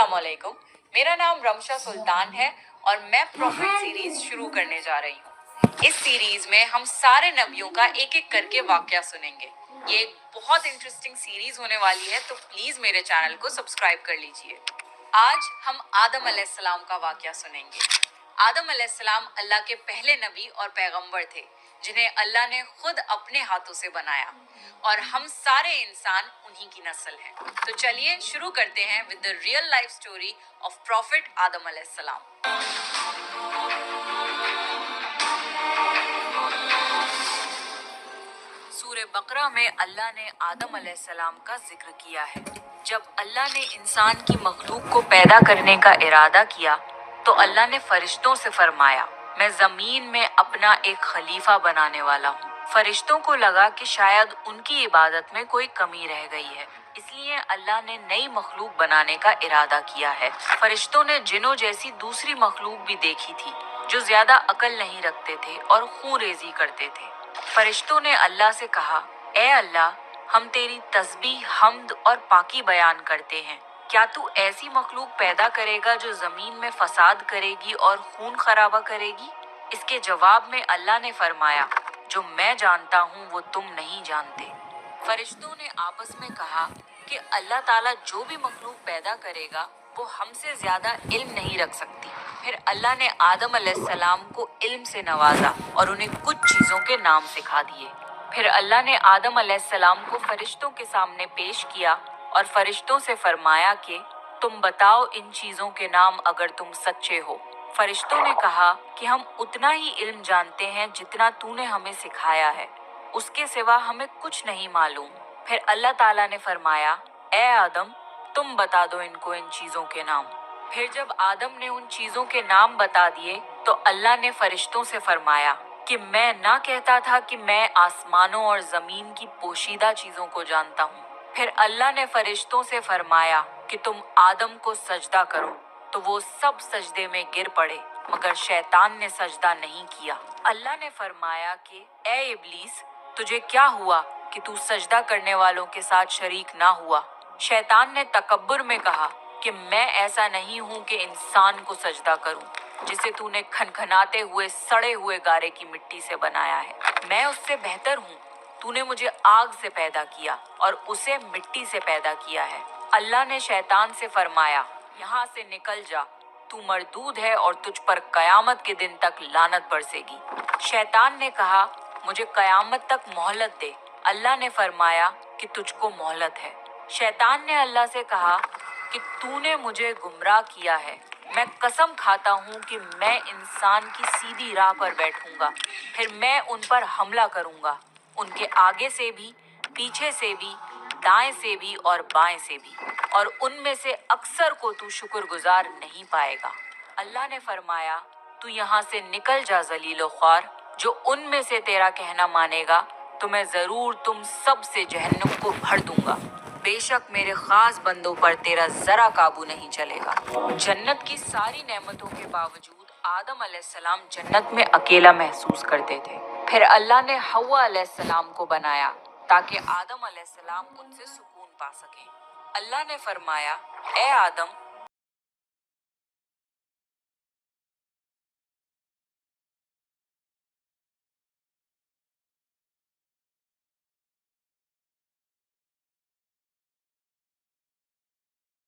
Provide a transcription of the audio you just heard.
अस्सलामुअलैकुम, मेरा नाम रमशा सुल्तान है और मैं प्रॉफिट सीरीज शुरू करने जा रही हूँ। इस सीरीज में हम सारे नबियों का एक एक करके वाकया सुनेंगे। ये एक बहुत इंटरेस्टिंग सीरीज होने वाली है, तो प्लीज मेरे चैनल को सब्सक्राइब कर लीजिए। आज हम आदम अलैहिस्सलाम का वाकया सुनेंगे। आदम अलैहिस्सलाम अल्लाह के पहले नबी और पैगंबर थे, जिन्हें अल्लाह ने खुद अपने हाथों से बनाया, और हम सारे इंसान उन्हीं की नस्ल हैं। तो चलिए शुरू करते हैं with the real life story of prophet Adam अलैहिस्सलाम। सूरह बकरा में अल्लाह ने आदम अलैहिस्सलाम का जिक्र किया है। जब अल्लाह ने इंसान की मखलूक को पैदा करने का इरादा किया तो अल्लाह ने फरिश्तों से फरमाया, मैं जमीन में अपना एक खलीफा बनाने वाला हूँ। फरिश्तों को लगा कि शायद उनकी इबादत में कोई कमी रह गई है, इसलिए अल्लाह ने नई मखलूक बनाने का इरादा किया है। फरिश्तों ने जिन्नों जैसी दूसरी मखलूक भी देखी थी, जो ज्यादा अकल नहीं रखते थे और खून रेजी करते थे। फरिश्तों ने अल्लाह से कहा, ए अल्लाह, हम तेरी तस्बीह, हम्द और पाकी बयान करते हैं। क्या तू ऐसी मखलूक पैदा करेगा जो जमीन में फसाद करेगी और खून खराबा करेगी? इसके जवाब में अल्लाह ने फरमाया, जो मैं जानता हूँ वो तुम नहीं जानते। फरिश्तों ने आपस में कहा कि अल्लाह ताला जो भी मखलूक पैदा करेगा वो हमसे ज्यादा इल्म नहीं रख सकती। फिर अल्लाह ने आदम अलैहिस्सलाम को इल्म से नवाजा और उन्हें कुछ चीजों के नाम सिखा दिए। फिर अल्लाह ने आदम अलैहिस्सलाम को फरिश्तों के सामने पेश किया और फरिश्तों से फरमाया कि तुम बताओ इन चीजों के नाम अगर तुम सच्चे हो। फरिश्तों ने कहा कि हम उतना ही इल्म जानते हैं जितना तूने हमें सिखाया है, उसके सिवा हमें कुछ नहीं मालूम। फिर अल्लाह ताला ने फरमाया, ए आदम, तुम बता दो इनको इन चीजों के नाम। फिर जब आदम ने उन चीजों के नाम बता दिए तो अल्लाह ने फरिश्तों से फरमाया कि मैं ना कहता था कि मैं आसमानों और जमीन की पोशीदा चीजों को जानता हूँ। फिर अल्लाह ने फरिश्तों से फरमाया कि तुम आदम को सजदा करो, तो वो सब सजदे में गिर पड़े, मगर शैतान ने सजदा नहीं किया। अल्लाह ने फरमाया कि ए इब्लीस, तुझे क्या हुआ कि तू सजदा करने वालों के साथ शरीक ना हुआ? शैतान ने तकब्बुर में कहा कि मैं ऐसा नहीं हूँ कि इंसान को सजदा करूँ जिसे तूने खनखनाते हुए सड़े हुए गारे की मिट्टी से बनाया है। मैं उससे बेहतर हूँ। तूने मुझे आग से पैदा किया और उसे मिट्टी से पैदा किया है। अल्लाह ने शैतान से फरमाया, यहाँ से निकल जा, तू मरदूद है और तुझ पर कयामत के दिन तक लानत बरसेगी। शैतान ने कहा, मुझे कयामत तक मोहलत दे। अल्लाह ने फरमाया कि तुझको मोहलत है। शैतान ने अल्लाह से कहा कि तूने मुझे गुमराह किया है। मैं कसम खाता हूँ कि मैं इंसान की सीधी राह पर बैठूंगा, फिर मैं उन पर हमला करूंगा, उनके आगे से भी, पीछे से भी, दाएं से भी और बाएं से भी, और उनमें से अक्सर को तू शुक्रगुजार नहीं पाएगा। अल्लाह ने फरमाया, तू यहाँ से निकल जा जलीलो ख्वार, जो उनमें से तेरा कहना मानेगा तो मैं जरूर तुम सब से जहन्नुम को भर दूंगा। बेशक मेरे खास बंदों पर तेरा जरा काबू नहीं चलेगा। जन्नत की सारी नेमतों के बावजूद आदम अलैहिस्सलाम जन्नत में अकेला महसूस करते थे। फिर अल्लाह ने हव्वा अलैहिस्सलाम को बनाया ताकि आदम अलैहिस्सलाम उनसे सुकून पा सके। अल्लाह ने फरमाया, ए आदम,